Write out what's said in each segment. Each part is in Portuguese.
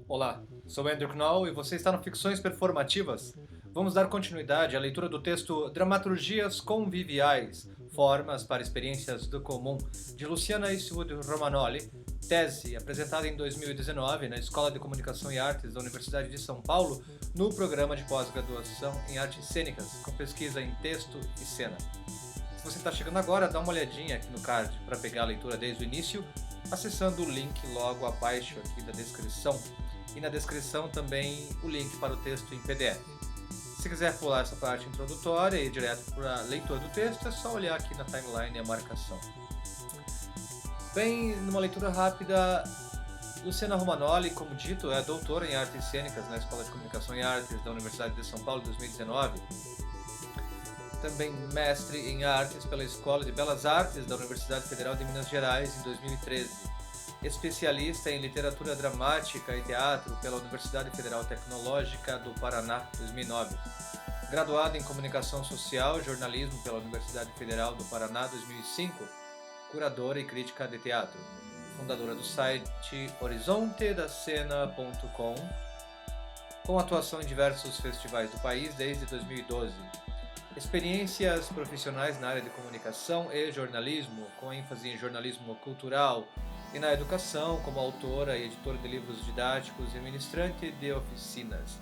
Olá, sou Andrew Knoll e você está no Ficções Performativas. Vamos dar continuidade à leitura do texto Dramaturgias Conviviais, Formas para Experiências do Comum, de Luciana Eastwood Romagnoli, tese apresentada em 2019 na Escola de Comunicação e Artes da Universidade de São Paulo, no programa de pós-graduação em Artes Cênicas, com pesquisa em texto e cena. Se você está chegando agora, dá uma olhadinha aqui no card para pegar a leitura desde o início, acessando o link logo abaixo aqui da descrição. E na descrição também o link para o texto em PDF. Se quiser pular essa parte introdutória e ir direto para a leitura do texto, é só olhar aqui na timeline a marcação. Bem, numa leitura rápida, Luciana Romagnoli, como dito, é doutora em Artes Cênicas na Escola de Comunicação e Artes da Universidade de São Paulo em 2019. Também mestre em Artes pela Escola de Belas Artes da Universidade Federal de Minas Gerais em 2013. Especialista em Literatura Dramática e Teatro pela Universidade Federal Tecnológica do Paraná, 2009. Graduada em Comunicação Social e Jornalismo pela Universidade Federal do Paraná, 2005. Curadora e crítica de teatro. Fundadora do site horizontedacena.com, com atuação em diversos festivais do país desde 2012. Experiências profissionais na área de comunicação e jornalismo, com ênfase em jornalismo cultural, e na educação, como autora e editora de livros didáticos e ministrante de oficinas.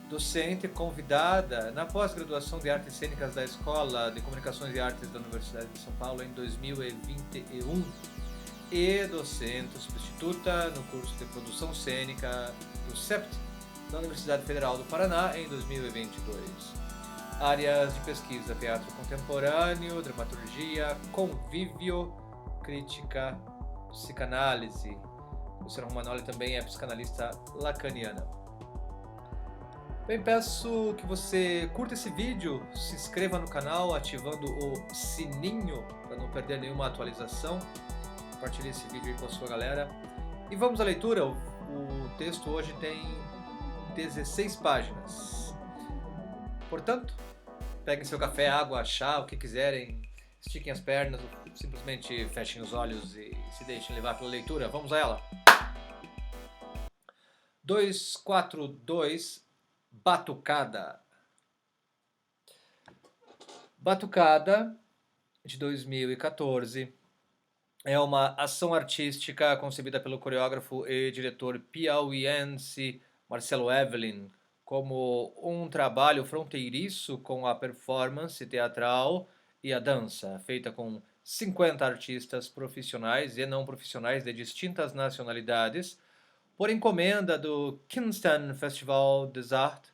Docente convidada na pós-graduação de Artes Cênicas da Escola de Comunicações e Artes da Universidade de São Paulo em 2021 e docente substituta no curso de Produção Cênica do CEPT da Universidade Federal do Paraná em 2022. Áreas de pesquisa: teatro contemporâneo, dramaturgia, convívio, crítica, psicanálise. Luciana Romagnoli também é psicanalista lacaniana. Bem, peço que você curta esse vídeo, se inscreva no canal ativando o sininho para não perder nenhuma atualização. Compartilhe esse vídeo aí com a sua galera. E vamos à leitura. O texto hoje tem 16 páginas. Portanto, peguem seu café, água, chá, o que quiserem. Estiquem as pernas, simplesmente fechem os olhos e se deixem levar pela leitura. Vamos a ela! 242 Batucada. Batucada, de 2014, é uma ação artística concebida pelo coreógrafo e diretor piauiense Marcelo Evelyn como um trabalho fronteiriço com a performance teatral e a dança, feita com 50 artistas profissionais e não profissionais de distintas nacionalidades, por encomenda do Kingston Festival des Arts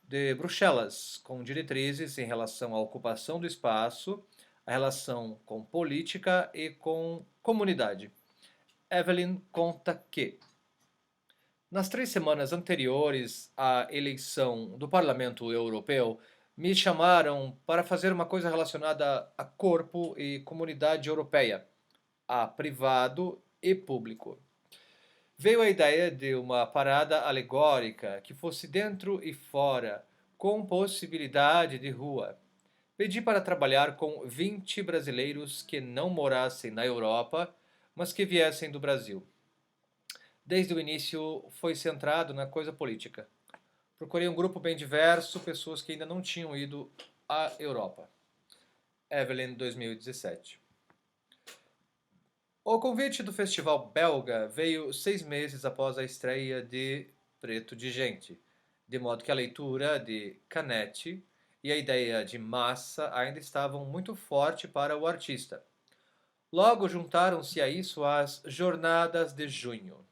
de Bruxelas, com diretrizes em relação à ocupação do espaço, a relação com política e com comunidade. Evelyn conta que, nas 3 semanas anteriores à eleição do Parlamento Europeu, me chamaram para fazer uma coisa relacionada a corpo e comunidade europeia, a privado e público. Veio a ideia de uma parada alegórica que fosse dentro e fora, com possibilidade de rua. Pedi para trabalhar com 20 brasileiros que não morassem na Europa, mas que viessem do Brasil. Desde o início foi centrado na coisa política. Procurei um grupo bem diverso, pessoas que ainda não tinham ido à Europa. Evelyn, 2017. O convite do festival belga veio 6 meses após a estreia de Preto de Gente, de modo que a leitura de Canetti e a ideia de massa ainda estavam muito forte para o artista. Logo juntaram-se a isso as Jornadas de Junho.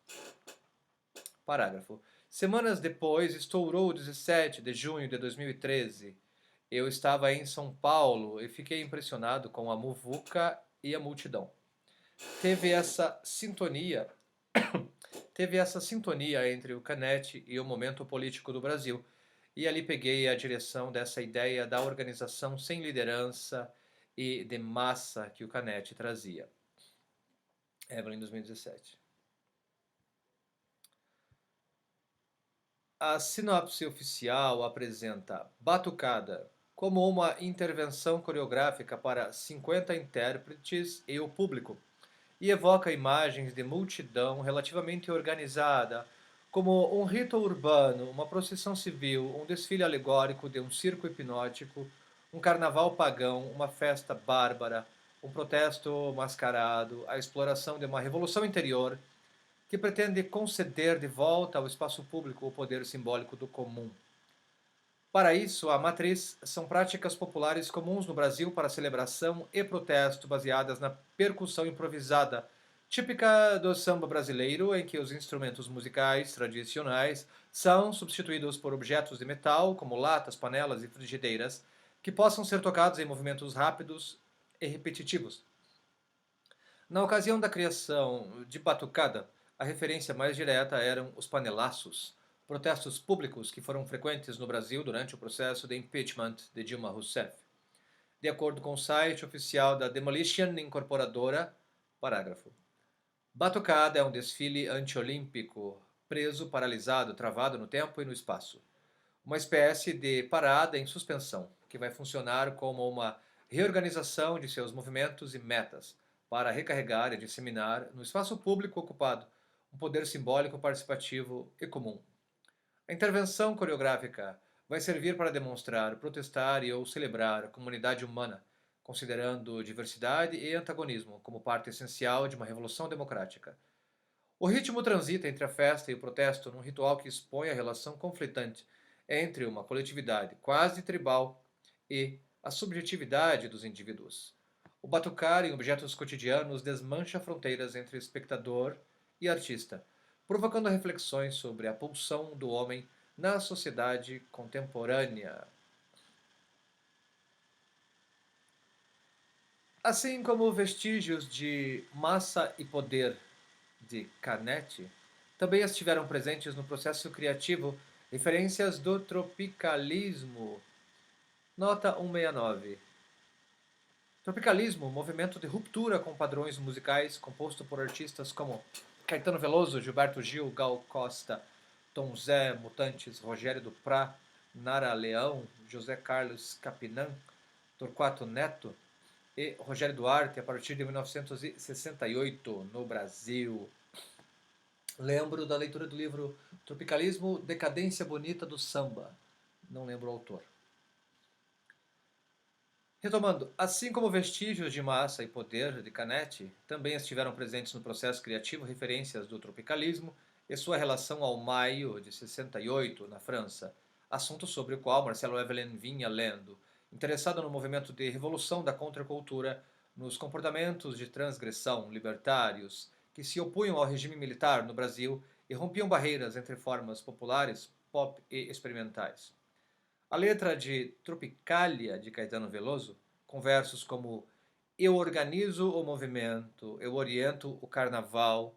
Parágrafo. Semanas depois, estourou o 17 de junho de 2013. Eu estava em São Paulo e fiquei impressionado com a muvuca e a multidão. Teve essa sintonia entre o Canetti e o momento político do Brasil, e ali peguei a direção dessa ideia da organização sem liderança e de massa que o Canetti trazia. Evelyn, 2017. A sinopse oficial apresenta Batucada como uma intervenção coreográfica para 50 intérpretes e o público, e evoca imagens de multidão relativamente organizada, como um rito urbano, uma procissão civil, um desfile alegórico de um circo hipnótico, um carnaval pagão, uma festa bárbara, um protesto mascarado, a exploração de uma revolução interior que pretende conceder de volta ao espaço público o poder simbólico do comum. Para isso, a matriz são práticas populares comuns no Brasil para celebração e protesto baseadas na percussão improvisada, típica do samba brasileiro, em que os instrumentos musicais tradicionais são substituídos por objetos de metal, como latas, panelas e frigideiras, que possam ser tocados em movimentos rápidos e repetitivos. Na ocasião da criação de Batucada, a referência mais direta eram os panelaços, protestos públicos que foram frequentes no Brasil durante o processo de impeachment de Dilma Rousseff. De acordo com o site oficial da Demolition Incorporadora, parágrafo. Batucada é um desfile antiolímpico, preso, paralisado, travado no tempo e no espaço. Uma espécie de parada em suspensão, que vai funcionar como uma reorganização de seus movimentos e metas, para recarregar e disseminar no espaço público ocupado um poder simbólico participativo e comum. A intervenção coreográfica vai servir para demonstrar, protestar e ou celebrar a comunidade humana, considerando diversidade e antagonismo como parte essencial de uma revolução democrática. O ritmo transita entre a festa e o protesto num ritual que expõe a relação conflitante entre uma coletividade quase tribal e a subjetividade dos indivíduos. O batucar em objetos cotidianos desmancha fronteiras entre espectador e artista, provocando reflexões sobre a pulsão do homem na sociedade contemporânea. Assim como vestígios de massa e poder de Canetti, também estiveram presentes no processo criativo referências do tropicalismo. Nota 169. Tropicalismo, movimento de ruptura com padrões musicais composto por artistas como Caetano Veloso, Gilberto Gil, Gal Costa, Tom Zé, Mutantes, Rogério Duprat, Nara Leão, José Carlos Capinã, Torquato Neto e Rogério Duarte a partir de 1968 no Brasil. Lembro da leitura do livro Tropicalismo, Decadência Bonita do Samba. Não lembro o autor. Retomando, assim como vestígios de massa e poder de Canetti, também estiveram presentes no processo criativo referências do tropicalismo e sua relação ao Maio de 68, na França, assunto sobre o qual Marcelo Evelyn vinha lendo, interessado no movimento de revolução da contracultura, nos comportamentos de transgressão libertários que se opunham ao regime militar no Brasil e rompiam barreiras entre formas populares, pop e experimentais. A letra de Tropicália, de Caetano Veloso, com versos como Eu organizo o movimento, eu oriento o carnaval,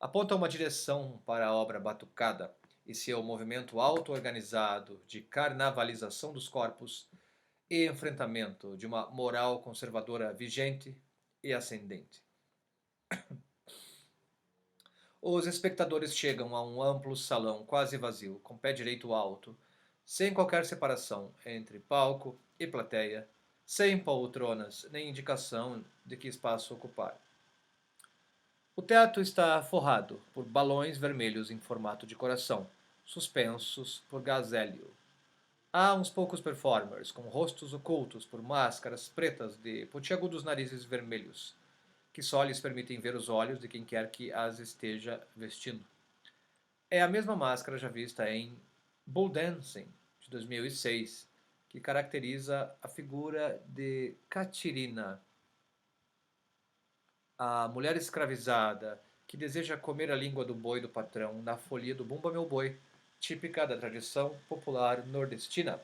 aponta uma direção para a obra Batucada e seu movimento auto-organizado de carnavalização dos corpos e enfrentamento de uma moral conservadora vigente e ascendente. Os espectadores chegam a um amplo salão quase vazio, com pé direito alto, sem qualquer separação entre palco e plateia, sem poltronas nem indicação de que espaço ocupar. O teto está forrado por balões vermelhos em formato de coração, suspensos por gás hélio. Há uns poucos performers com rostos ocultos por máscaras pretas de pontiagudos narizes vermelhos, que só lhes permitem ver os olhos de quem quer que as esteja vestindo. É a mesma máscara já vista em Bull Dancing, de 2006, que caracteriza a figura de Catirina, a mulher escravizada que deseja comer a língua do boi do patrão na folia do Bumba Meu Boi, típica da tradição popular nordestina.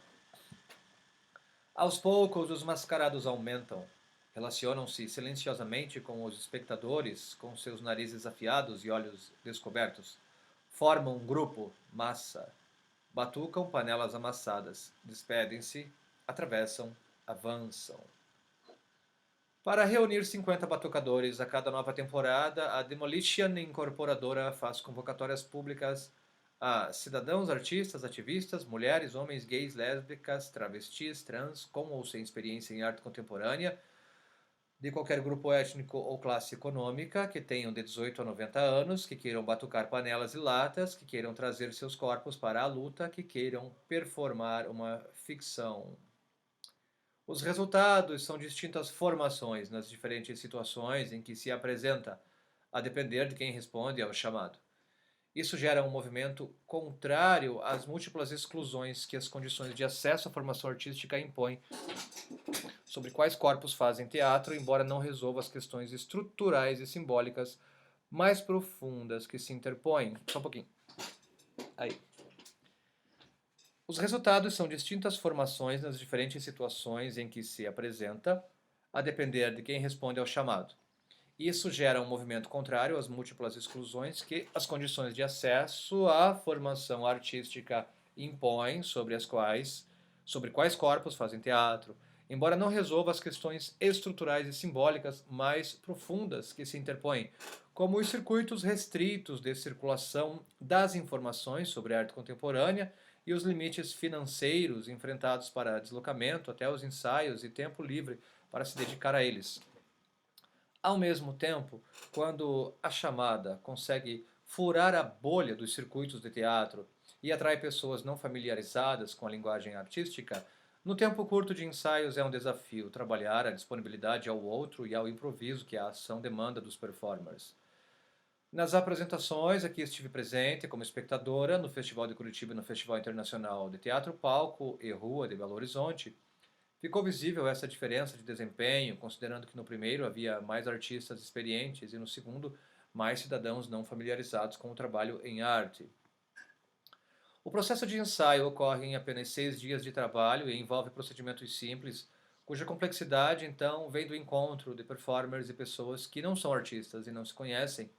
Aos poucos, os mascarados aumentam, relacionam-se silenciosamente com os espectadores, com seus narizes afiados e olhos descobertos. Formam um grupo, massa. Batucam panelas amassadas. Despedem-se, atravessam, avançam. Para reunir 50 batucadores a cada nova temporada, a Demolition Incorporadora faz convocatórias públicas a cidadãos, artistas, ativistas, mulheres, homens, gays, lésbicas, travestis, trans, com ou sem experiência em arte contemporânea, de qualquer grupo étnico ou classe econômica que tenham de 18 a 90 anos, que queiram batucar panelas e latas, que queiram trazer seus corpos para a luta, que queiram performar uma ficção. Os resultados são distintas formações nas diferentes situações em que se apresenta, a depender de quem responde ao chamado. Isso gera um movimento contrário às múltiplas exclusões que as condições de acesso à formação artística impõem sobre quais corpos fazem teatro, embora não resolva as questões estruturais e simbólicas mais profundas que se interpõem. Só um pouquinho. Aí. Os resultados são distintas formações nas diferentes situações em que se apresenta, a depender de quem responde ao chamado. Isso gera um movimento contrário às múltiplas exclusões que as condições de acesso à formação artística impõem sobre quais corpos fazem teatro, embora não resolva as questões estruturais e simbólicas mais profundas que se interpõem, como os circuitos restritos de circulação das informações sobre a arte contemporânea e os limites financeiros enfrentados para deslocamento até os ensaios e tempo livre para se dedicar a eles. Ao mesmo tempo, quando a chamada consegue furar a bolha dos circuitos de teatro e atrai pessoas não familiarizadas com a linguagem artística, no tempo curto de ensaios é um desafio trabalhar a disponibilidade ao outro e ao improviso que a ação demanda dos performers. Nas apresentações, aqui estive presente como espectadora no Festival de Curitiba e no Festival Internacional de Teatro Palco e Rua de Belo Horizonte. Ficou visível essa diferença de desempenho, considerando que no primeiro havia mais artistas experientes e no segundo mais cidadãos não familiarizados com o trabalho em arte. O processo de ensaio ocorre em apenas 6 dias de trabalho e envolve procedimentos simples, cuja complexidade então vem do encontro de performers e pessoas que não são artistas e não se conhecem,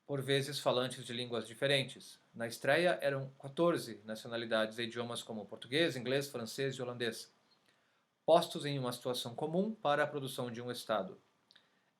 por vezes falantes de línguas diferentes. Na estreia eram 14 nacionalidades e idiomas como português, inglês, francês e holandês, postos em uma situação comum para a produção de um Estado.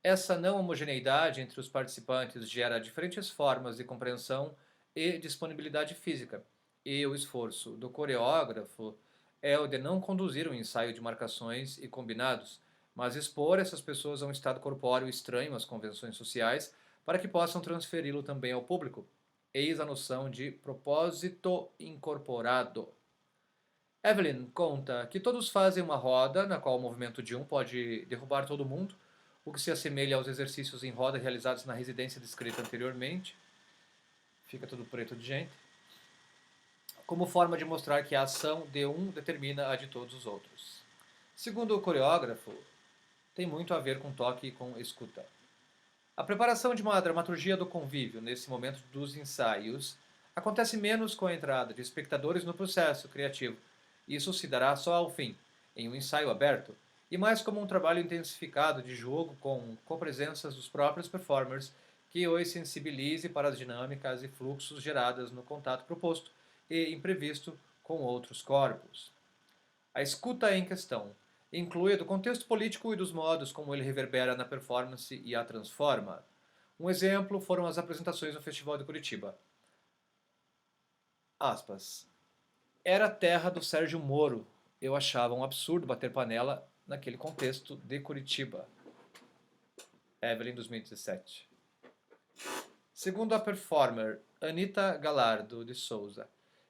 Essa não homogeneidade entre os participantes gera diferentes formas de compreensão e disponibilidade física, e o esforço do coreógrafo é o de não conduzir um ensaio de marcações e combinados, mas expor essas pessoas a um estado corpóreo estranho às convenções sociais para que possam transferi-lo também ao público. Eis a noção de propósito incorporado. Evelyn conta que todos fazem uma roda, na qual o movimento de um pode derrubar todo mundo, o que se assemelha aos exercícios em roda realizados na residência descrita anteriormente. Fica tudo preto de gente. Como forma de mostrar que a ação de um determina a de todos os outros. Segundo o coreógrafo, tem muito a ver com toque e com escuta. A preparação de uma dramaturgia do convívio nesse momento dos ensaios acontece menos com a entrada de espectadores no processo criativo. Isso se dará só ao fim, em um ensaio aberto, e mais como um trabalho intensificado de jogo com presenças dos próprios performers que os sensibilize para as dinâmicas e fluxos geradas no contato proposto e imprevisto com outros corpos. A escuta em questão inclui do contexto político e dos modos como ele reverbera na performance e a transforma. Um exemplo foram as apresentações no Festival de Curitiba. Aspas. Era a terra do Sérgio Moro. Eu achava um absurdo bater panela naquele contexto de Curitiba. Evelyn, 2017. Segundo a performer Anita Galardo de Souza,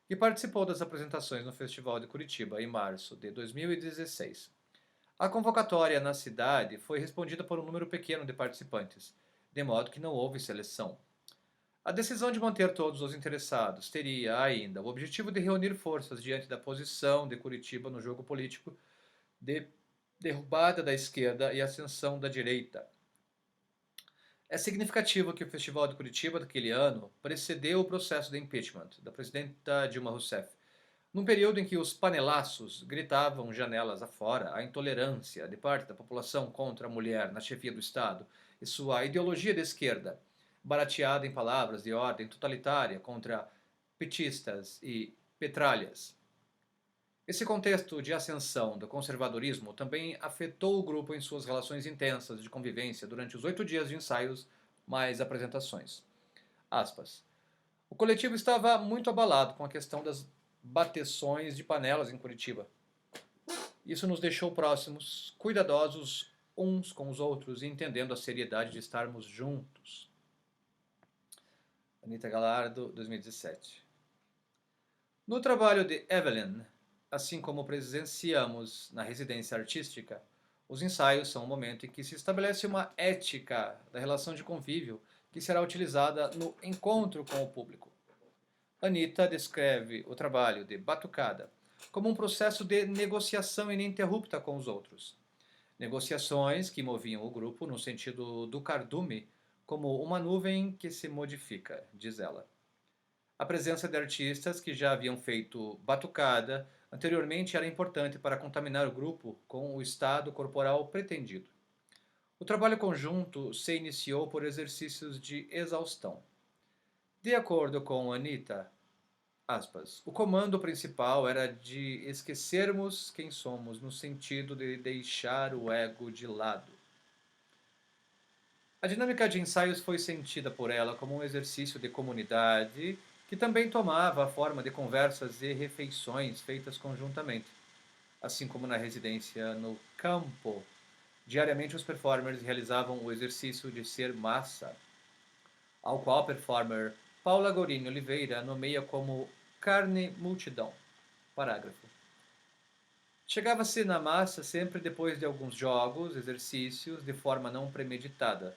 que participou das apresentações no Festival de Curitiba em março de 2016, a convocatória na cidade foi respondida por um número pequeno de participantes, de modo que não houve seleção. A decisão de manter todos os interessados teria ainda o objetivo de reunir forças diante da posição de Curitiba no jogo político de derrubada da esquerda e ascensão da direita. É significativo que o Festival de Curitiba daquele ano precedeu o processo de impeachment da presidenta Dilma Rousseff, num período em que os panelaços gritavam janelas afora a intolerância de parte da população contra a mulher na chefia do Estado e sua ideologia de esquerda, barateada em palavras de ordem totalitária contra petistas e petralhas. Esse contexto de ascensão do conservadorismo também afetou o grupo em suas relações intensas de convivência durante os 8 dias de ensaios mais apresentações. Aspas. O coletivo estava muito abalado com a questão das bateções de panelas em Curitiba. Isso nos deixou próximos, cuidadosos uns com os outros e entendendo a seriedade de estarmos juntos. Anita Galardo, 2017. No trabalho de Evelyn, assim como presenciamos na residência artística, os ensaios são o momento em que se estabelece uma ética da relação de convívio que será utilizada no encontro com o público. Anita descreve o trabalho de Batucada como um processo de negociação ininterrupta com os outros. Negociações que moviam o grupo no sentido do cardume, como uma nuvem que se modifica, diz ela. A presença de artistas que já haviam feito batucada anteriormente era importante para contaminar o grupo com o estado corporal pretendido. O trabalho conjunto se iniciou por exercícios de exaustão. De acordo com Anita, aspas, o comando principal era de esquecermos quem somos, no sentido de deixar o ego de lado. A dinâmica de ensaios foi sentida por ela como um exercício de comunidade que também tomava a forma de conversas e refeições feitas conjuntamente. Assim como na residência no campo, diariamente os performers realizavam o exercício de ser massa, ao qual a performer Paula Gorini Oliveira nomeia como carne multidão. Parágrafo. Chegava-se na massa sempre depois de alguns jogos, exercícios, de forma não premeditada.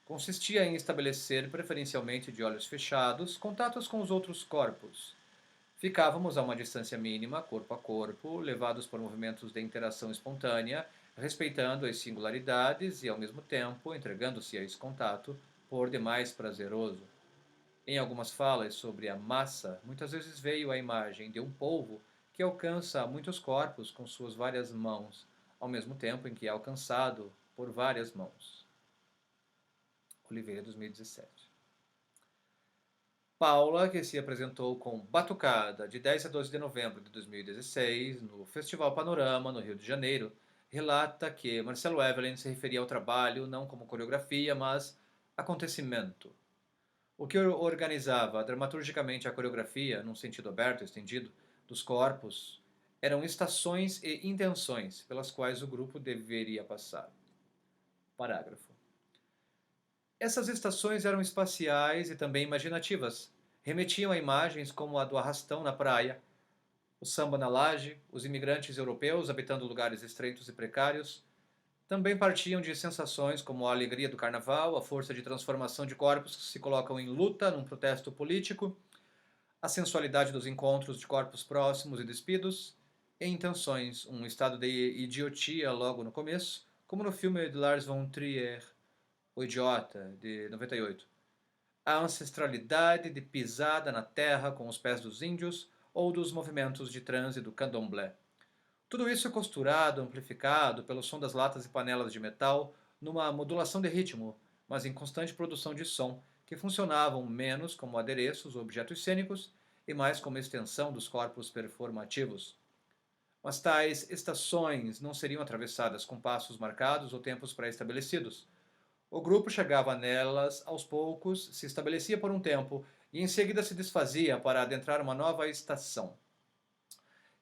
Consistia em estabelecer, preferencialmente de olhos fechados, contatos com os outros corpos. Ficávamos a uma distância mínima, corpo a corpo, levados por movimentos de interação espontânea, respeitando as singularidades e, ao mesmo tempo, entregando-se a esse contato, por demais prazeroso. Em algumas falas sobre a massa, muitas vezes veio a imagem de um polvo que alcança muitos corpos com suas várias mãos, ao mesmo tempo em que é alcançado por várias mãos. Oliveira, 2017. Paula, que se apresentou com Batucada de 10 a 12 de novembro de 2016 no Festival Panorama, no Rio de Janeiro, relata que Marcelo Evelyn se referia ao trabalho não como coreografia, mas acontecimento. O que organizava dramaturgicamente a coreografia, num sentido aberto e estendido, dos corpos, eram estações e intenções pelas quais o grupo deveria passar. Parágrafo. Essas estações eram espaciais e também imaginativas. Remetiam a imagens como a do arrastão na praia, o samba na laje, os imigrantes europeus habitando lugares estreitos e precários. Também partiam de sensações como a alegria do carnaval, a força de transformação de corpos que se colocam em luta num protesto político, a sensualidade dos encontros de corpos próximos e despidos, e intenções, um estado de idiotia logo no começo, como no filme de Lars von Trier, O Idiota, de 98. A ancestralidade de pisada na terra com os pés dos índios ou dos movimentos de transe do candomblé. Tudo isso costurado, amplificado pelo som das latas e panelas de metal, numa modulação de ritmo, mas em constante produção de som, que funcionavam menos como adereços ou objetos cênicos e mais como extensão dos corpos performativos. Mas tais estações não seriam atravessadas com passos marcados ou tempos pré-estabelecidos. O grupo chegava nelas aos poucos, se estabelecia por um tempo e em seguida se desfazia para adentrar uma nova estação.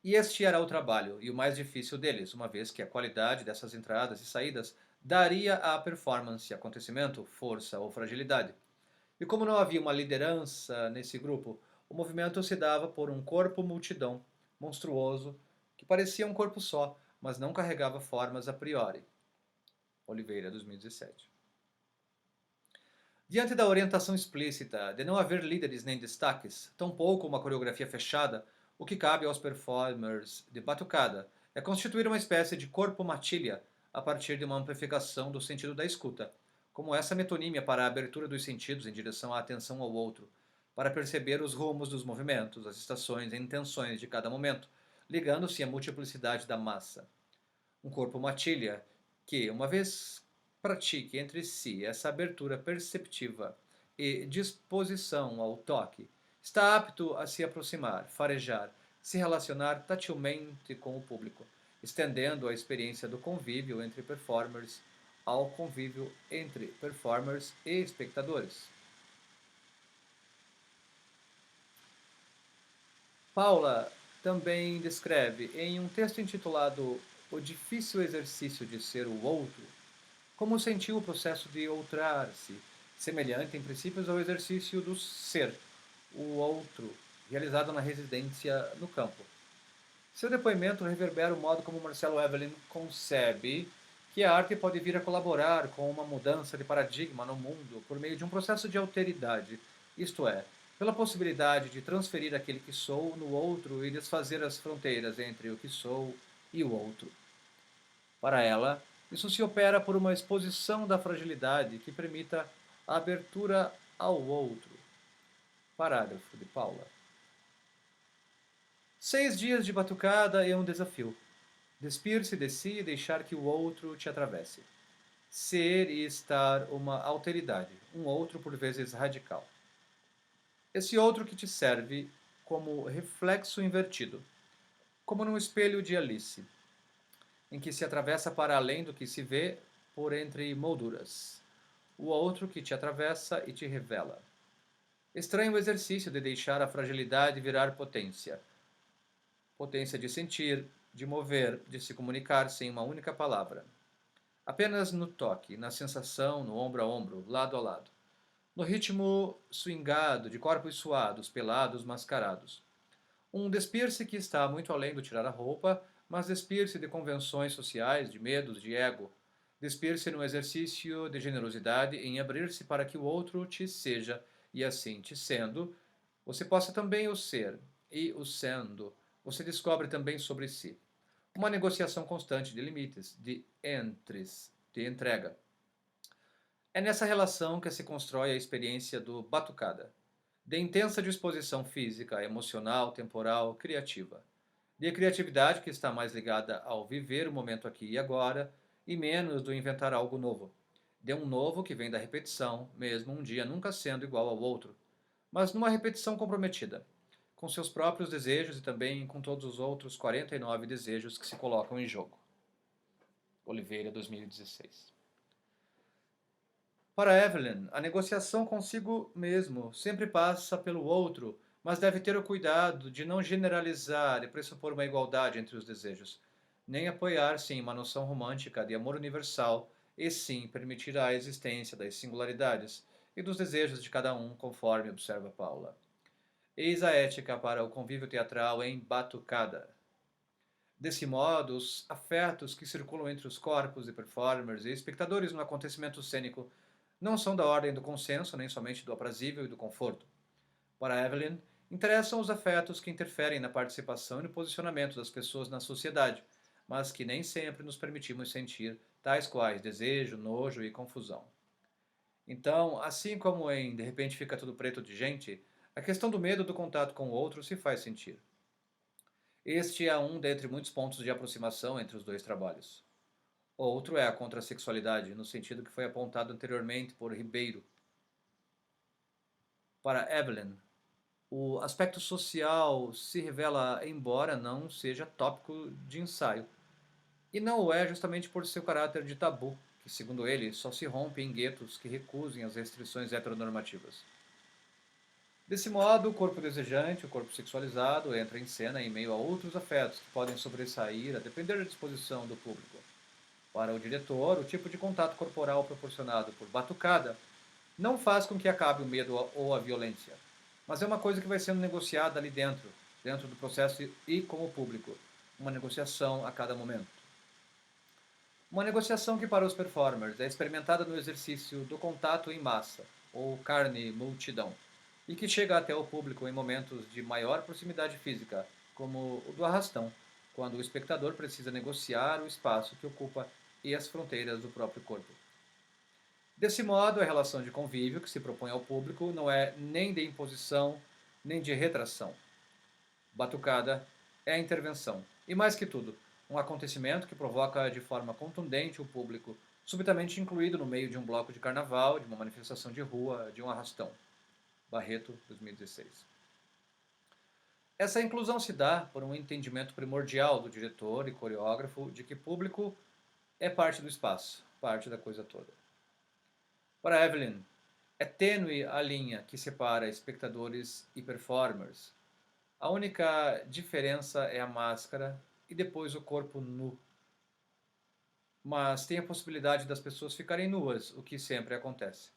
E este era o trabalho, e o mais difícil deles, uma vez que a qualidade dessas entradas e saídas daria à performance, acontecimento, força ou fragilidade. E como não havia uma liderança nesse grupo, o movimento se dava por um corpo-multidão, monstruoso, que parecia um corpo só, mas não carregava formas a priori. Oliveira, 2017. Diante da orientação explícita de não haver líderes nem destaques, tampouco uma coreografia fechada, o que cabe aos performers de batucada é constituir uma espécie de corpo-matilha a partir de uma amplificação do sentido da escuta, como essa metonímia para a abertura dos sentidos em direção à atenção ao outro, para perceber os rumos dos movimentos, as estações e intenções de cada momento, ligando-se à multiplicidade da massa. Um corpo-matilha que, uma vez pratique entre si essa abertura perceptiva e disposição ao toque, está apto a se aproximar, farejar, se relacionar tatilmente com o público, estendendo a experiência do convívio entre performers ao convívio entre performers e espectadores. Paula também descreve, em um texto intitulado o difícil exercício de ser o outro, como sentiu o processo de outrar-se, semelhante em princípios ao exercício do ser, o outro, realizado na residência no campo. Seu depoimento reverbera o modo como Marcelo Evelyn concebe que a arte pode vir a colaborar com uma mudança de paradigma no mundo por meio de um processo de alteridade, isto é, pela possibilidade de transferir aquele que sou no outro e desfazer as fronteiras entre o que sou e o outro. Para ela, isso se opera por uma exposição da fragilidade que permita a abertura ao outro. Parágrafo de Paula. 6 dias de batucada é um desafio. Despir-se de si e deixar que o outro te atravesse. Ser e estar uma alteridade, um outro por vezes radical. Esse outro que te serve como reflexo invertido, como num espelho de Alice, em que se atravessa para além do que se vê por entre molduras. O outro que te atravessa e te revela. Estranho o exercício de deixar a fragilidade virar potência. Potência de sentir, de mover, de se comunicar sem uma única palavra. Apenas no toque, na sensação, no ombro a ombro, lado a lado. No ritmo swingado de corpos suados, pelados, mascarados. Um despir-se que está muito além do tirar a roupa, mas despir-se de convenções sociais, de medos, de ego. Despir-se num exercício de generosidade em abrir-se para que o outro te seja, e assim te sendo, você possa também o ser, e o sendo, você descobre também sobre si. Uma negociação constante de limites, de entres, de entrega. É nessa relação que se constrói a experiência do batucada, de intensa disposição física, emocional, temporal, criativa. De criatividade que está mais ligada ao viver o momento aqui e agora e menos do inventar algo novo. De um novo que vem da repetição, mesmo um dia nunca sendo igual ao outro, mas numa repetição comprometida, com seus próprios desejos e também com todos os outros 49 desejos que se colocam em jogo. Oliveira, 2016. Para Evelyn, a negociação consigo mesmo sempre passa pelo outro, mas deve ter o cuidado de não generalizar e pressupor uma igualdade entre os desejos, nem apoiar-se em uma noção romântica de amor universal, e sim permitir a existência das singularidades e dos desejos de cada um, conforme observa Paula. Eis a ética para o convívio teatral em batucada. Desse modo, os afetos que circulam entre os corpos de performers e espectadores no acontecimento cênico não são da ordem do consenso, nem somente do aprazível e do conforto. Para Evelyn, interessam os afetos que interferem na participação e no posicionamento das pessoas na sociedade, mas que nem sempre nos permitimos sentir, tais quais desejo, nojo e confusão. Então, assim como em De repente fica tudo preto de gente, a questão do medo do contato com o outro se faz sentir. Este é um dentre muitos pontos de aproximação entre os dois trabalhos. Outro é a contrasexualidade, no sentido que foi apontado anteriormente por Ribeiro. Para Evelyn, o aspecto social se revela, embora não seja tópico de ensaio, e não o é justamente por seu caráter de tabu, que, segundo ele, só se rompe em guetos que recusem as restrições heteronormativas. Desse modo, o corpo desejante, o corpo sexualizado, entra em cena em meio a outros afetos que podem sobressair a depender da disposição do público. Para o diretor, o tipo de contato corporal proporcionado por batucada não faz com que acabe o medo ou a violência, mas é uma coisa que vai sendo negociada ali dentro, dentro do processo e com o público. Uma negociação a cada momento. Uma negociação que para os performers é experimentada no exercício do contato em massa, ou carne-multidão, e que chega até o público em momentos de maior proximidade física, como o do arrastão, quando o espectador precisa negociar o espaço que ocupa e as fronteiras do próprio corpo. Desse modo, a relação de convívio que se propõe ao público não é nem de imposição, nem de retração. Batucada é a intervenção, e mais que tudo, um acontecimento que provoca de forma contundente o público, subitamente incluído no meio de um bloco de carnaval, de uma manifestação de rua, de um arrastão. Barreto, 2016. Essa inclusão se dá por um entendimento primordial do diretor e coreógrafo de que público é parte do espaço, parte da coisa toda. Para Evelyn, é tênue a linha que separa espectadores e performers. A única diferença é a máscara e depois o corpo nu, mas tem a possibilidade das pessoas ficarem nuas, o que sempre acontece.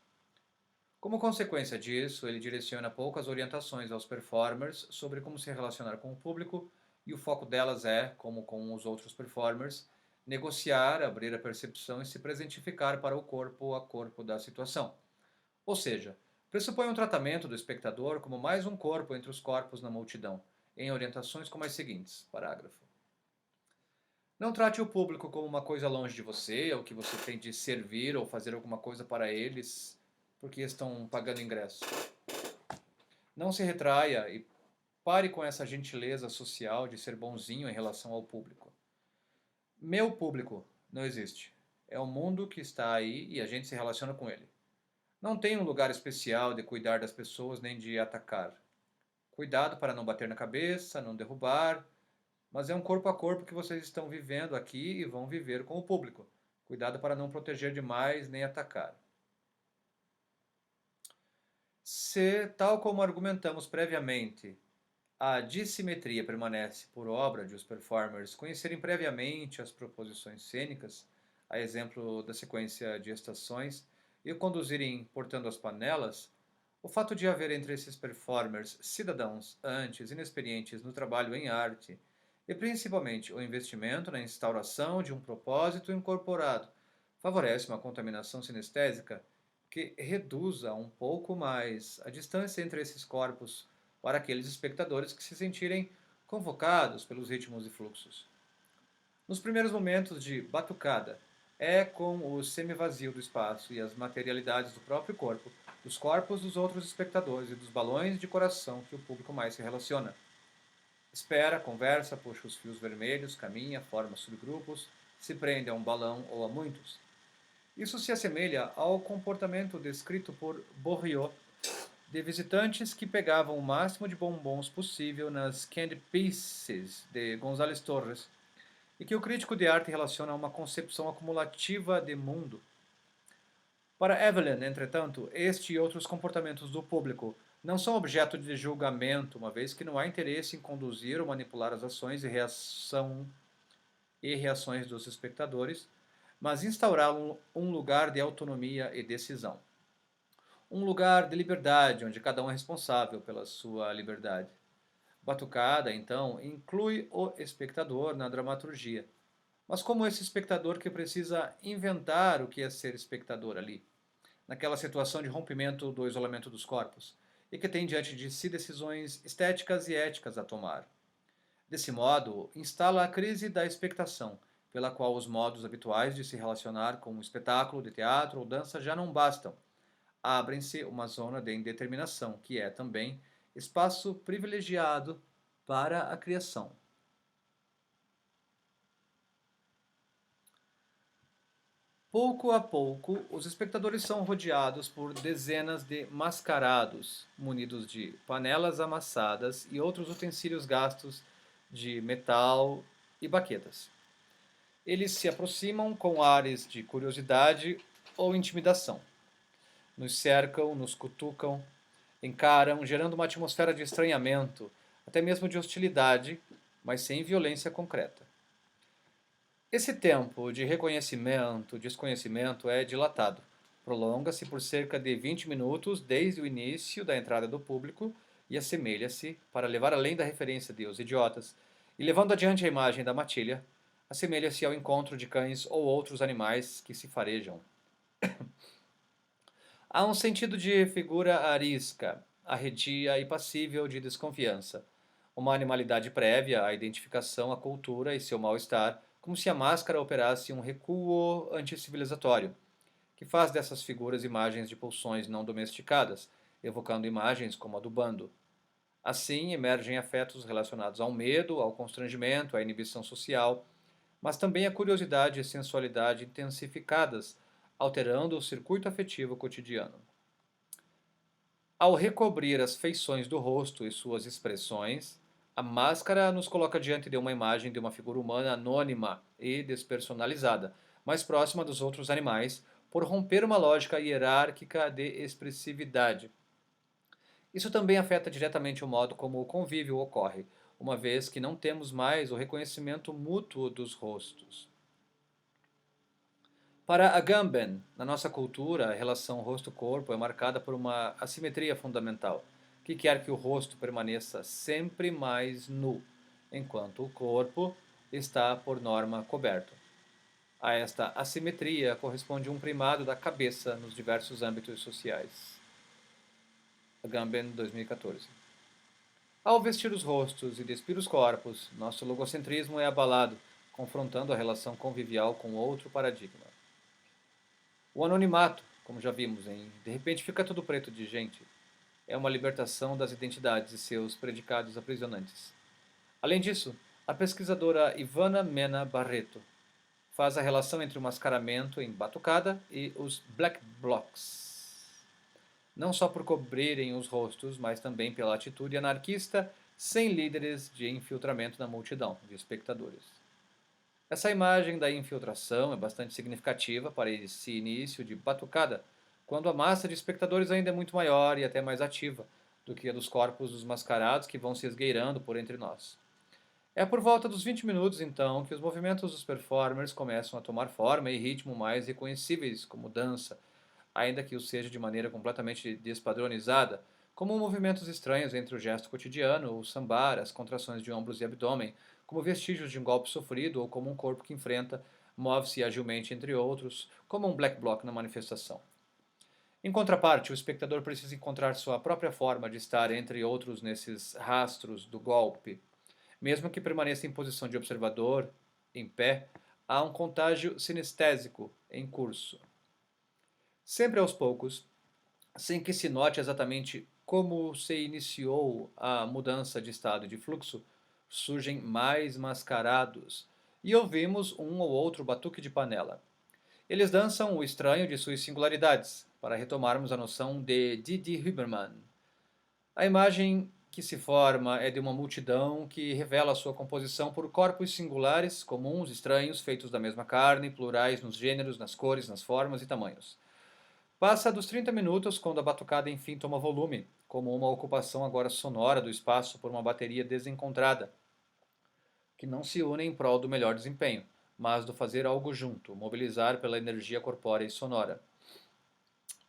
Como consequência disso, ele direciona poucas orientações aos performers sobre como se relacionar com o público, e o foco delas é, como com os outros performers, negociar, abrir a percepção e se presentificar para o corpo a corpo da situação. Ou seja, pressupõe um tratamento do espectador como mais um corpo entre os corpos na multidão, em orientações como as seguintes. Parágrafo. Não trate o público como uma coisa longe de você, ou que você tem de servir ou fazer alguma coisa para eles porque estão pagando ingresso. Não se retraia e pare com essa gentileza social de ser bonzinho em relação ao público. Meu público não existe. É o mundo que está aí e a gente se relaciona com ele. Não tem um lugar especial de cuidar das pessoas nem de atacar. Cuidado para não bater na cabeça, não derrubar, mas é um corpo a corpo que vocês estão vivendo aqui e vão viver com o público. Cuidado para não proteger demais nem atacar. Se, tal como argumentamos previamente, a dissimetria permanece por obra de os performers conhecerem previamente as proposições cênicas, a exemplo da sequência de estações, e o conduzirem portando as panelas, o fato de haver entre esses performers cidadãos antes inexperientes no trabalho em arte, e principalmente o investimento na instauração de um propósito incorporado, favorece uma contaminação sinestésica que reduza um pouco mais a distância entre esses corpos para aqueles espectadores que se sentirem convocados pelos ritmos e fluxos. Nos primeiros momentos de batucada, é com o semivazio do espaço e as materialidades do próprio corpo, dos corpos dos outros espectadores e dos balões de coração que o público mais se relaciona. Espera, conversa, puxa os fios vermelhos, caminha, forma subgrupos, se prende a um balão ou a muitos. Isso se assemelha ao comportamento descrito por Bourriot de visitantes que pegavam o máximo de bombons possível nas Candy Pieces de González Torres e que o crítico de arte relaciona a uma concepção acumulativa de mundo. Para Evelyn, entretanto, este e outros comportamentos do público não são objeto de julgamento, uma vez que não há interesse em conduzir ou manipular as ações e reações dos espectadores, mas instaurar um lugar de autonomia e decisão. Um lugar de liberdade, onde cada um é responsável pela sua liberdade. Batucada, então, inclui o espectador na dramaturgia, mas como esse espectador que precisa inventar o que é ser espectador ali, naquela situação de rompimento do isolamento dos corpos, e que tem diante de si decisões estéticas e éticas a tomar. Desse modo, instala a crise da expectação, pela qual os modos habituais de se relacionar com um espetáculo de teatro ou dança já não bastam. Abrem-se uma zona de indeterminação, que é também espaço privilegiado para a criação. Pouco a pouco, os espectadores são rodeados por dezenas de mascarados, munidos de panelas amassadas e outros utensílios gastos de metal e baquetas. Eles se aproximam com ares de curiosidade ou intimidação. Nos cercam, nos cutucam, encaram, gerando uma atmosfera de estranhamento, até mesmo de hostilidade, mas sem violência concreta. Esse tempo de reconhecimento, desconhecimento é dilatado. Prolonga-se por cerca de 20 minutos desde o início da entrada do público e assemelha-se, para levar além da referência de Os Idiotas, e levando adiante a imagem da matilha, assemelha-se ao encontro de cães ou outros animais que se farejam. Há um sentido de figura arisca, arredia e passível de desconfiança. Uma animalidade prévia à identificação, à cultura e seu mal-estar, como se a máscara operasse um recuo anticivilizatório, que faz dessas figuras imagens de pulsões não domesticadas, evocando imagens como a do bando. Assim, emergem afetos relacionados ao medo, ao constrangimento, à inibição social, mas também a curiosidade e sensualidade intensificadas, alterando o circuito afetivo cotidiano. Ao recobrir as feições do rosto e suas expressões, a máscara nos coloca diante de uma imagem de uma figura humana anônima e despersonalizada, mais próxima dos outros animais, por romper uma lógica hierárquica de expressividade. Isso também afeta diretamente o modo como o convívio ocorre, uma vez que não temos mais o reconhecimento mútuo dos rostos. Para Agamben, na nossa cultura, a relação rosto-corpo é marcada por uma assimetria fundamental, que quer que o rosto permaneça sempre mais nu, enquanto o corpo está, por norma, coberto. A esta assimetria corresponde um primado da cabeça nos diversos âmbitos sociais. Agamben, 2014. Ao vestir os rostos e despir os corpos, nosso logocentrismo é abalado, confrontando a relação convivial com outro paradigma. O anonimato, como já vimos em De repente fica tudo preto de gente, é uma libertação das identidades e seus predicados aprisionantes. Além disso, a pesquisadora Ivana Mena Barreto faz a relação entre o mascaramento em batucada e os black blocs. Não só por cobrirem os rostos, mas também pela atitude anarquista sem líderes de infiltramento na multidão de espectadores. Essa imagem da infiltração é bastante significativa para esse início de batucada, quando a massa de espectadores ainda é muito maior e até mais ativa do que a dos corpos dos mascarados que vão se esgueirando por entre nós. É por volta dos 20 minutos, então, que os movimentos dos performers começam a tomar forma e ritmo mais reconhecíveis, como dança, ainda que o seja de maneira completamente despadronizada, como movimentos estranhos entre o gesto cotidiano, o sambar, as contrações de ombros e abdômen, como vestígios de um golpe sofrido ou como um corpo que enfrenta, move-se agilmente entre outros, como um black bloc na manifestação. Em contraparte, o espectador precisa encontrar sua própria forma de estar entre outros nesses rastros do golpe. Mesmo que permaneça em posição de observador, em pé, há um contágio sinestésico em curso. Sempre aos poucos, sem que se note exatamente como se iniciou a mudança de estado de fluxo, surgem mais mascarados e ouvimos um ou outro batuque de panela. Eles dançam o estranho de suas singularidades, para retomarmos a noção de Didi Huberman. A imagem que se forma é de uma multidão que revela sua composição por corpos singulares, comuns, estranhos, feitos da mesma carne, plurais nos gêneros, nas cores, nas formas e tamanhos. Passa dos 30 minutos quando a batucada enfim toma volume, como uma ocupação agora sonora do espaço por uma bateria desencontrada, que não se une em prol do melhor desempenho, mas do fazer algo junto, mobilizar pela energia corpórea e sonora.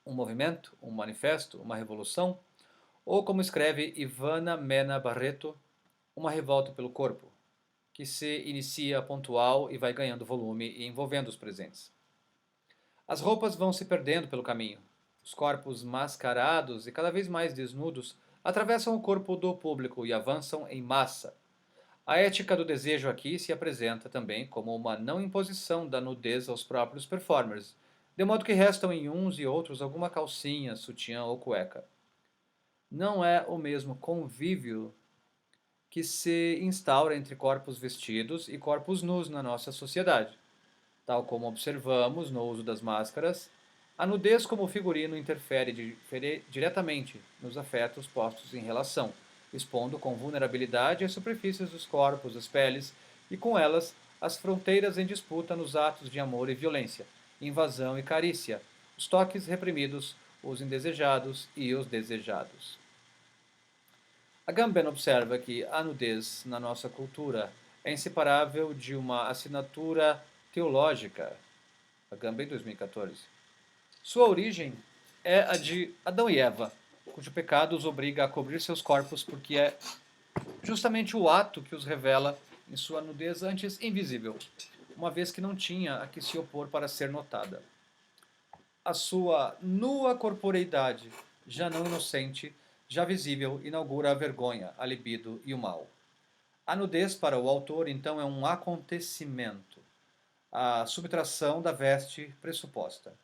Um movimento, um manifesto, uma revolução, ou como escreve Ivana Mena Barreto, uma revolta pelo corpo, que se inicia pontual e vai ganhando volume e envolvendo os presentes. As roupas vão se perdendo pelo caminho. Os corpos mascarados e cada vez mais desnudos atravessam o corpo do público e avançam em massa. A ética do desejo aqui se apresenta também como uma não imposição da nudez aos próprios performers, de modo que restam em uns e outros alguma calcinha, sutiã ou cueca. Não é o mesmo convívio que se instaura entre corpos vestidos e corpos nus na nossa sociedade. Tal como observamos no uso das máscaras, a nudez como figurino interfere diretamente nos afetos postos em relação, expondo com vulnerabilidade as superfícies dos corpos, as peles, e com elas as fronteiras em disputa nos atos de amor e violência, invasão e carícia, os toques reprimidos, os indesejados e os desejados. Agamben observa que a nudez na nossa cultura é inseparável de uma assinatura teológica. Agamben, 2014. Sua origem é a de Adão e Eva, cujo pecado os obriga a cobrir seus corpos porque é justamente o ato que os revela em sua nudez antes invisível, uma vez que não tinha a que se opor para ser notada. A sua nua corporeidade, já não inocente, já visível, inaugura a vergonha, a libido e o mal. A nudez para o autor, então, é um acontecimento, a subtração da veste pressuposta.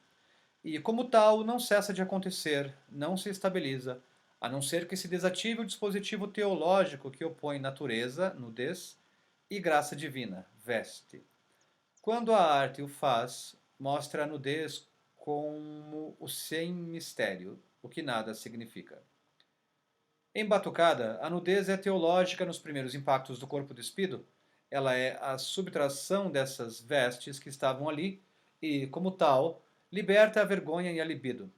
E, como tal, não cessa de acontecer, não se estabiliza, a não ser que se desative o dispositivo teológico que opõe natureza, nudez, e graça divina, veste. Quando a arte o faz, mostra a nudez como o sem mistério, o que nada significa. Em Batucada, a nudez é teológica nos primeiros impactos do corpo despido. Ela é a subtração dessas vestes que estavam ali e, como tal, liberta a vergonha e a libido.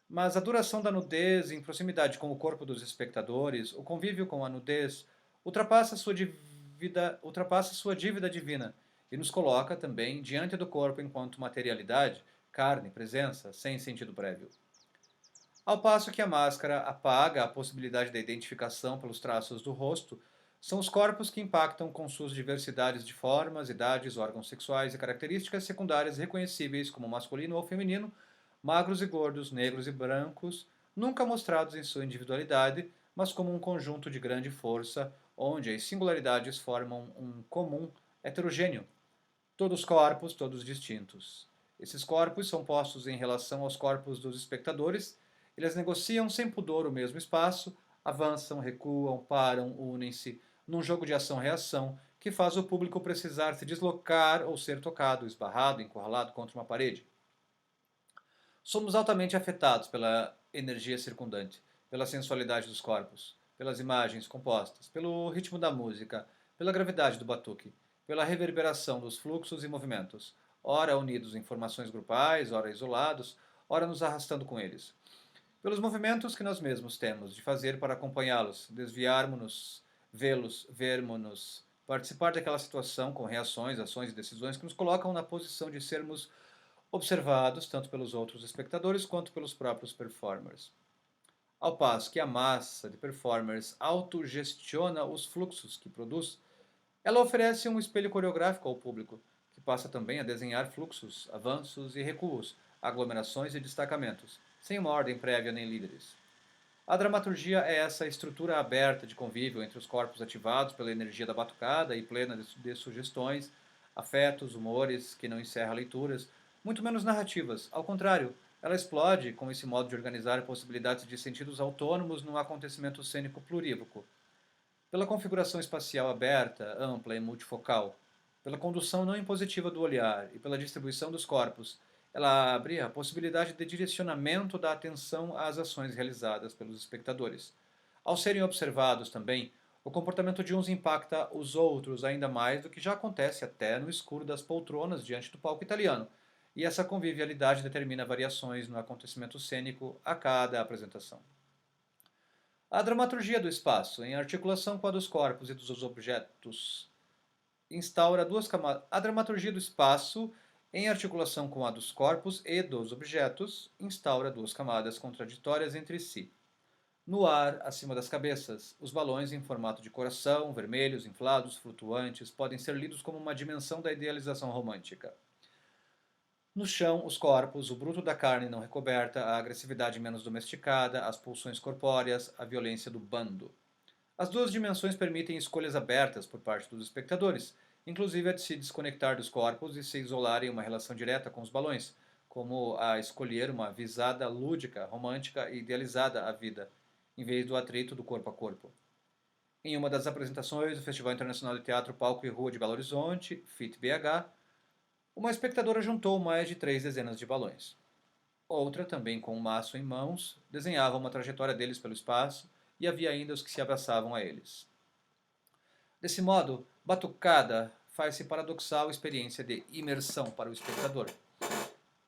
Mas a duração da nudez em proximidade com o corpo dos espectadores, o convívio com a nudez, ultrapassa sua dívida divina e nos coloca também diante do corpo enquanto materialidade, carne, presença, sem sentido prévio. Ao passo que a máscara apaga a possibilidade da identificação pelos traços do rosto, são os corpos que impactam com suas diversidades de formas, idades, órgãos sexuais e características secundárias reconhecíveis como masculino ou feminino, magros e gordos, negros e brancos, nunca mostrados em sua individualidade, mas como um conjunto de grande força, onde as singularidades formam um comum heterogêneo. Todos corpos, todos distintos. Esses corpos são postos em relação aos corpos dos espectadores, eles negociam sem pudor o mesmo espaço, avançam, recuam, param, unem-se, num jogo de ação-reação que faz o público precisar se deslocar ou ser tocado, esbarrado, encurralado contra uma parede. Somos altamente afetados pela energia circundante, pela sensualidade dos corpos, pelas imagens compostas, pelo ritmo da música, pela gravidade do batuque, pela reverberação dos fluxos e movimentos, ora unidos em formações grupais, ora isolados, ora nos arrastando com eles. Pelos movimentos que nós mesmos temos de fazer para acompanhá-los, desviarmos-nos, vê-los, vermos-nos, participar daquela situação com reações, ações e decisões que nos colocam na posição de sermos observados tanto pelos outros espectadores quanto pelos próprios performers. Ao passo que a massa de performers autogestiona os fluxos que produz, ela oferece um espelho coreográfico ao público, que passa também a desenhar fluxos, avanços e recuos, aglomerações e destacamentos, sem uma ordem prévia nem líderes. A dramaturgia é essa estrutura aberta de convívio entre os corpos ativados pela energia da batucada e plena de sugestões, afetos, humores, que não encerra leituras, muito menos narrativas. Ao contrário, ela explode com esse modo de organizar possibilidades de sentidos autônomos num acontecimento cênico plurívoco. Pela configuração espacial aberta, ampla e multifocal, pela condução não impositiva do olhar e pela distribuição dos corpos, ela abre a possibilidade de direcionamento da atenção às ações realizadas pelos espectadores. Ao serem observados também, o comportamento de uns impacta os outros ainda mais do que já acontece até no escuro das poltronas diante do palco italiano, e essa convivialidade determina variações no acontecimento cênico a cada apresentação. A dramaturgia do espaço, em articulação com a dos corpos e dos objetos, instaura duas camadas. A dramaturgia do espaço, em articulação com a dos corpos e dos objetos, instaura duas camadas contraditórias entre si. No ar, acima das cabeças, os balões em formato de coração, vermelhos, inflados, flutuantes, podem ser lidos como uma dimensão da idealização romântica. No chão, os corpos, o bruto da carne não recoberta, a agressividade menos domesticada, as pulsões corpóreas, a violência do bando. As duas dimensões permitem escolhas abertas por parte dos espectadores, inclusive a de se desconectar dos corpos e se isolar em uma relação direta com os balões, como a escolher uma visada lúdica, romântica e idealizada à vida, em vez do atrito do corpo a corpo. Em uma das apresentações do Festival Internacional de Teatro Palco e Rua de Belo Horizonte, FIT-BH, uma espectadora juntou mais de 3 dezenas de balões. Outra, também com um maço em mãos, desenhava uma trajetória deles pelo espaço e havia ainda os que se abraçavam a eles. Desse modo, batucada faz-se paradoxal experiência de imersão para o espectador,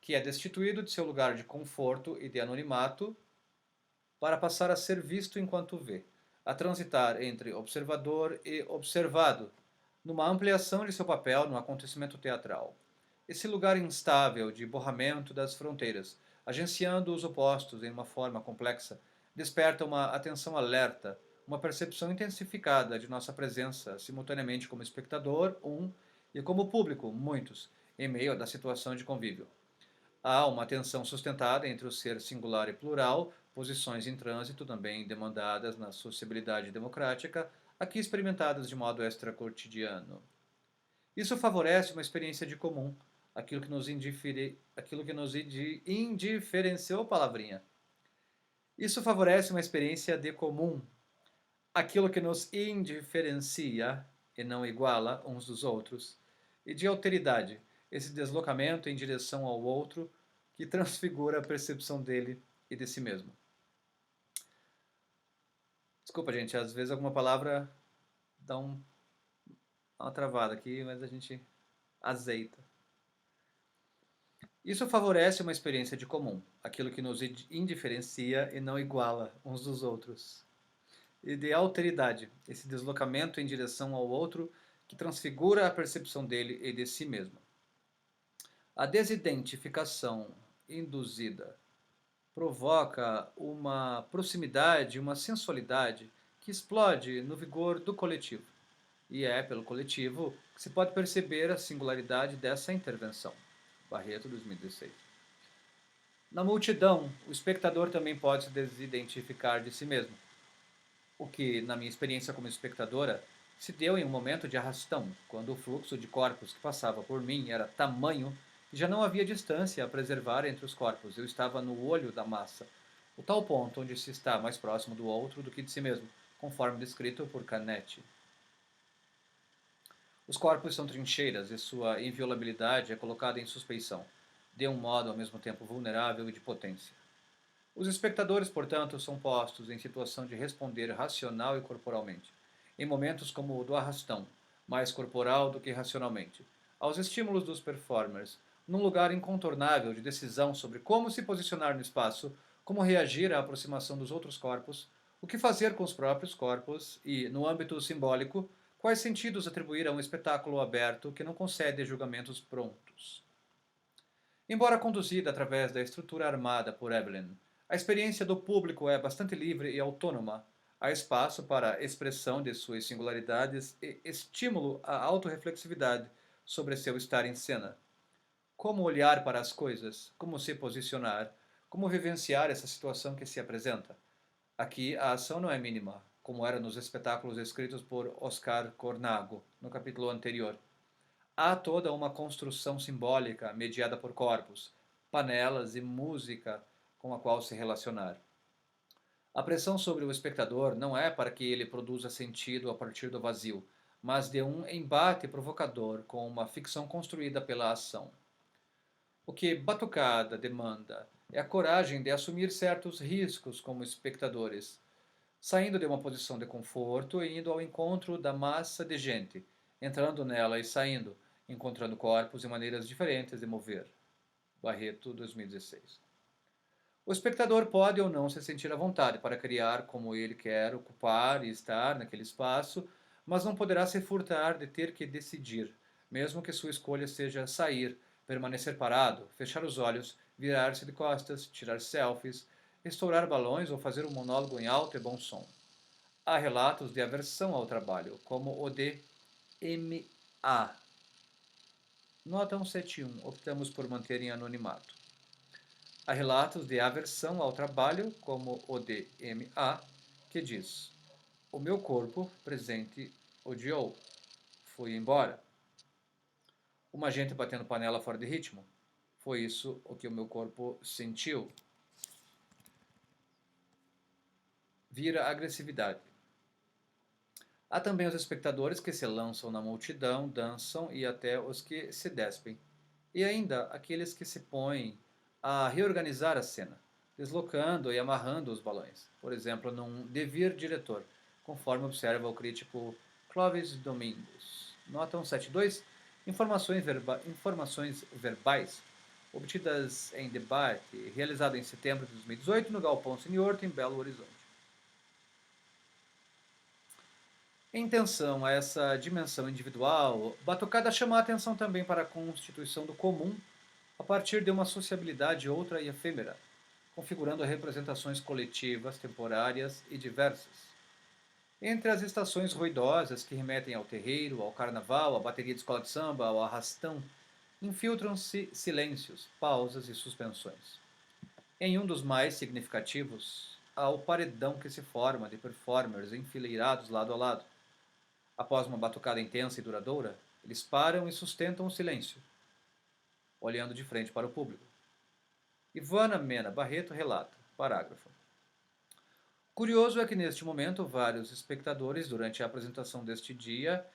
que é destituído de seu lugar de conforto e de anonimato para passar a ser visto enquanto vê, a transitar entre observador e observado, numa ampliação de seu papel no acontecimento teatral. Esse lugar instável de borramento das fronteiras, agenciando os opostos em uma forma complexa, desperta uma atenção alerta, uma percepção intensificada de nossa presença, simultaneamente como espectador, e como público, muitos, em meio da situação de convívio. Há uma tensão sustentada entre o ser singular e plural, posições em trânsito também demandadas na sociabilidade democrática, aqui experimentadas de modo extracotidiano. Isso favorece uma experiência de comum, aquilo que nos indiferenciou, palavrinha. Isso favorece uma experiência de comum, aquilo que nos indiferencia e não iguala uns dos outros, e de alteridade, esse deslocamento em direção ao outro que transfigura a percepção dele e de si mesmo. Desculpa, gente, às vezes alguma palavra dá uma travada aqui, mas a gente azeita. Isso favorece uma experiência de comum, aquilo que nos indiferencia e não iguala uns dos outros. E de alteridade, esse deslocamento em direção ao outro que transfigura a percepção dele e de si mesmo. A desidentificação induzida provoca uma proximidade, uma sensualidade que explode no vigor do coletivo. E é pelo coletivo que se pode perceber a singularidade dessa intervenção. Barreto, 2016. Na multidão, o espectador também pode se desidentificar de si mesmo, o que, na minha experiência como espectadora, se deu em um momento de arrastão, quando o fluxo de corpos que passava por mim era tamanho que já não havia distância a preservar entre os corpos. Eu estava no olho da massa, o tal ponto onde se está mais próximo do outro do que de si mesmo, conforme descrito por Canetti. Os corpos são trincheiras e sua inviolabilidade é colocada em suspeição, de um modo ao mesmo tempo vulnerável e de potência. Os espectadores, portanto, são postos em situação de responder racional e corporalmente, em momentos como o do arrastão, mais corporal do que racionalmente, aos estímulos dos performers, num lugar incontornável de decisão sobre como se posicionar no espaço, como reagir à aproximação dos outros corpos, o que fazer com os próprios corpos e, no âmbito simbólico, quais sentidos atribuir a um espetáculo aberto que não concede julgamentos prontos. Embora conduzida através da estrutura armada por Evelyn, a experiência do público é bastante livre e autônoma. Há espaço para expressão de suas singularidades e estímulo à autorreflexividade sobre seu estar em cena. Como olhar para as coisas, como se posicionar, como vivenciar essa situação que se apresenta. Aqui a ação não é mínima, como era nos espetáculos escritos por Oscar Cornago, no capítulo anterior. Há toda uma construção simbólica mediada por corpos, panelas e música com a qual se relacionar. A pressão sobre o espectador não é para que ele produza sentido a partir do vazio, mas de um embate provocador com uma ficção construída pela ação. O que Batucada demanda é a coragem de assumir certos riscos como espectadores, saindo de uma posição de conforto e indo ao encontro da massa de gente, entrando nela e saindo, encontrando corpos e maneiras diferentes de mover. Barreto, 2016. O espectador pode ou não se sentir à vontade para criar como ele quer, ocupar e estar naquele espaço, mas não poderá se furtar de ter que decidir, mesmo que sua escolha seja sair, permanecer parado, fechar os olhos, virar-se de costas, tirar selfies, estourar balões ou fazer um monólogo em alto e bom som. Há relatos de aversão ao trabalho, como o de M.A. Nota 171. Optamos por manter em anonimato. Há relatos de aversão ao trabalho, como o de M.A., que diz: o meu corpo presente odiou. Fui embora. Uma gente batendo panela fora de ritmo. Foi isso o que o meu corpo sentiu. Vira agressividade. Há também os espectadores que se lançam na multidão, dançam e até os que se despem. E ainda aqueles que se põem a reorganizar a cena, deslocando e amarrando os balões. Por exemplo, num devir diretor, conforme observa o crítico Clóvis Domingos. Nota 172. Informações verbais obtidas em debate realizado em setembro de 2018 no Galpão Senior, em Belo Horizonte. Em tensão a essa dimensão individual, Batucada chama a atenção também para a constituição do comum a partir de uma sociabilidade outra e efêmera, configurando representações coletivas, temporárias e diversas. Entre as estações ruidosas que remetem ao terreiro, ao carnaval, à bateria de escola de samba, ao arrastão, infiltram-se silêncios, pausas e suspensões. Em um dos mais significativos, há o paredão que se forma de performers enfileirados lado a lado. Após uma batucada intensa e duradoura, eles param e sustentam o silêncio, olhando de frente para o público. Ivana Mena Barreto relata, parágrafo. Curioso é que neste momento vários espectadores, durante a apresentação deste dia,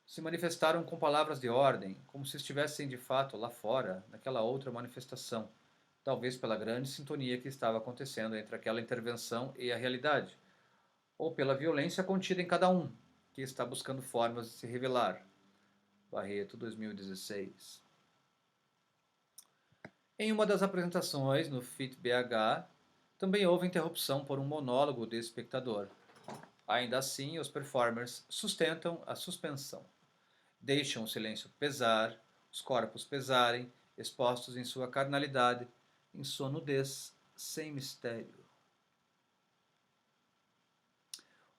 se manifestaram com palavras de ordem, como se estivessem de fato lá fora, naquela outra manifestação, talvez pela grande sintonia que estava acontecendo entre aquela intervenção e a realidade, ou pela violência contida em cada um, que está buscando formas de se revelar. Barreto, 2016. Em uma das apresentações no FIT-BH, também houve interrupção por um monólogo de espectador. Ainda assim, os performers sustentam a suspensão. deixam o silêncio pesar, os corpos pesarem, expostos em sua carnalidade, em sua nudez, sem mistério.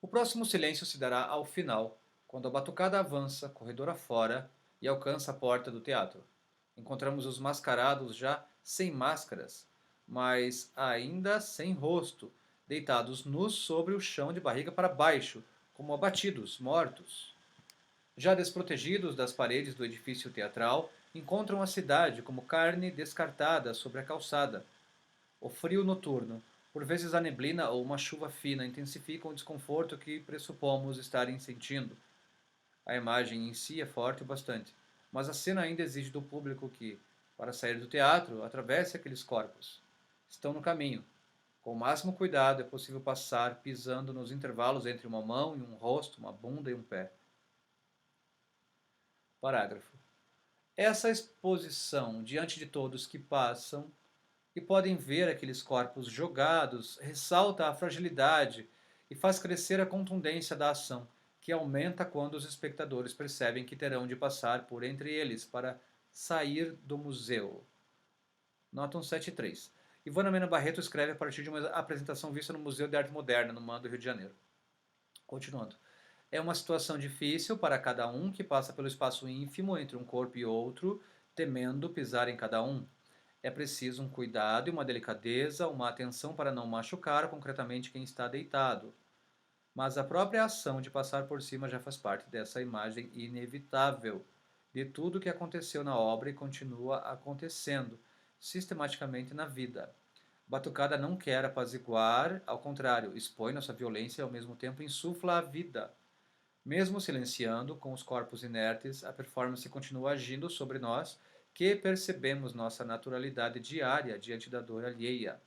O próximo silêncio se dará ao final, quando a batucada avança, corredor afora, e alcança a porta do teatro. Encontramos os mascarados já sem máscaras, mas ainda sem rosto, deitados nus sobre o chão de barriga para baixo, como abatidos, mortos. Já desprotegidos das paredes do edifício teatral, encontram a cidade como carne descartada sobre a calçada. O frio noturno, por vezes a neblina ou uma chuva fina intensificam o desconforto que pressupomos estarem sentindo. A imagem em si é forte o bastante, mas a cena ainda exige do público que, para sair do teatro, atravesse aqueles corpos. Estão no caminho. Com o máximo cuidado é possível passar pisando nos intervalos entre uma mão e um rosto, uma bunda e um pé. Parágrafo. Essa exposição diante de todos que passam e podem ver aqueles corpos jogados ressalta a fragilidade e faz crescer a contundência da ação, que aumenta quando os espectadores percebem que terão de passar por entre eles para sair do museu. Nota 173. Ivana Mena Barreto escreve a partir de uma apresentação vista no Museu de Arte Moderna, no MAN do Rio de Janeiro. Continuando. É uma situação difícil para cada um que passa pelo espaço ínfimo entre um corpo e outro, temendo pisar em cada um. É preciso um cuidado e uma delicadeza, uma atenção para não machucar concretamente quem está deitado. Mas a própria ação de passar por cima já faz parte dessa imagem inevitável de tudo o que aconteceu na obra e continua acontecendo sistematicamente na vida. Batucada não quer apaziguar, ao contrário, expõe nossa violência e ao mesmo tempo insufla a vida. Mesmo silenciando, com os corpos inertes, a performance continua agindo sobre nós, que percebemos nossa naturalidade diária diante da dor alheia.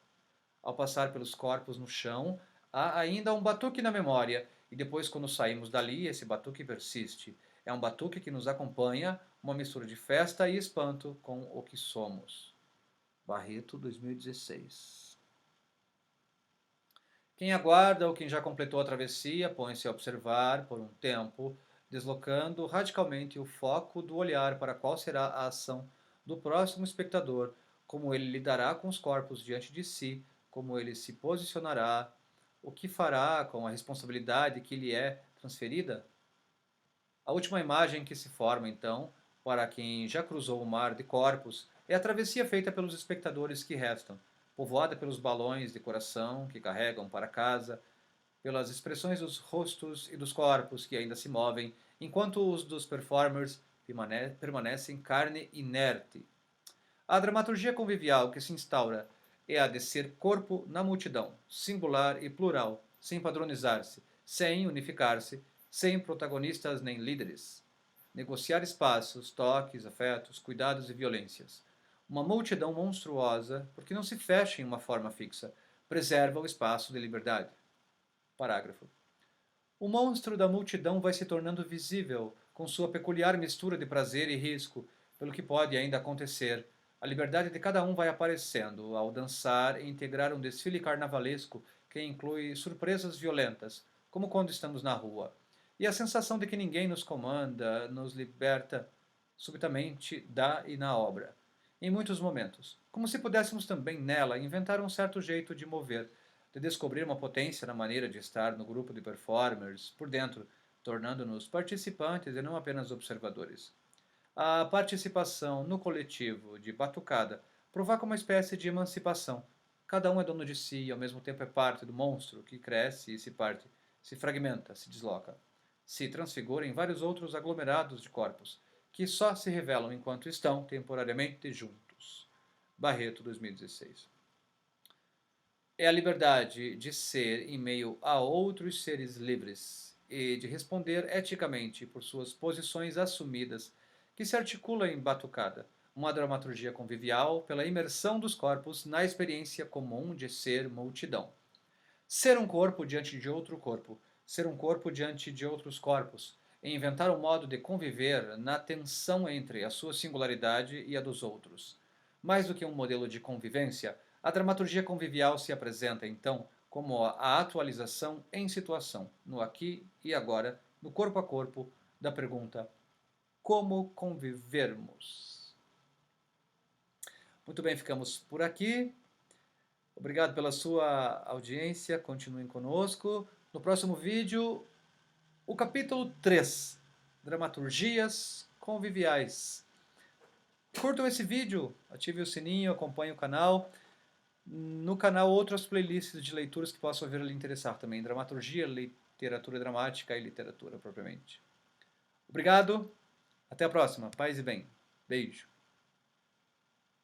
Ao passar pelos corpos no chão, há ainda um batuque na memória, e depois, quando saímos dali, esse batuque persiste. É um batuque que nos acompanha, uma mistura de festa e espanto com o que somos. Barreto, 2016. Quem aguarda ou quem já completou a travessia põe-se a observar por um tempo, deslocando radicalmente o foco do olhar para qual será a ação do próximo espectador, como ele lidará com os corpos diante de si, como ele se posicionará, o que fará com a responsabilidade que lhe é transferida. A última imagem que se forma, então, para quem já cruzou o mar de corpos, é a travessia feita pelos espectadores que restam, povoada pelos balões de coração que carregam para casa, pelas expressões dos rostos e dos corpos que ainda se movem, enquanto os dos performers permanecem carne inerte. A dramaturgia convivial que se instaura é a de ser corpo na multidão, singular e plural, sem padronizar-se, sem unificar-se, sem protagonistas nem líderes. Negociar espaços, toques, afetos, cuidados e violências. Uma multidão monstruosa, porque não se fecha em uma forma fixa, preserva o espaço de liberdade. Parágrafo. O monstro da multidão vai se tornando visível, com sua peculiar mistura de prazer e risco, pelo que pode ainda acontecer. A liberdade de cada um vai aparecendo ao dançar e integrar um desfile carnavalesco que inclui surpresas violentas, como quando estamos na rua. E a sensação de que ninguém nos comanda, nos liberta subitamente da e na obra. Em muitos momentos, como se pudéssemos também nela inventar um certo jeito de mover, de descobrir uma potência na maneira de estar no grupo de performers por dentro, tornando-nos participantes e não apenas observadores. A participação no coletivo de batucada provoca uma espécie de emancipação. Cada um é dono de si e ao mesmo tempo é parte do monstro que cresce e se parte, se fragmenta, se desloca, se transfigura em vários outros aglomerados de corpos, que só se revelam enquanto estão temporariamente juntos. Barreto, 2016. É a liberdade de ser em meio a outros seres livres e de responder eticamente por suas posições assumidas que se articula em batucada, uma dramaturgia convivial pela imersão dos corpos na experiência comum de ser multidão. Ser um corpo diante de outro corpo, ser um corpo diante de outros corpos, e inventar um modo de conviver na tensão entre a sua singularidade e a dos outros. Mais do que um modelo de convivência, a dramaturgia convivial se apresenta, então, como a atualização em situação, no aqui e agora, no corpo a corpo, da pergunta: Como convivermos. Muito bem, ficamos por aqui. Obrigado pela sua audiência, continuem conosco. No próximo vídeo, o capítulo 3, Dramaturgias Conviviais. Curtam esse vídeo, ative o sininho, acompanhe o canal. No canal, outras playlists de leituras que possam vir a lhe interessar também. Dramaturgia, literatura dramática e literatura propriamente. Obrigado, até a próxima. Paz e bem. Beijo.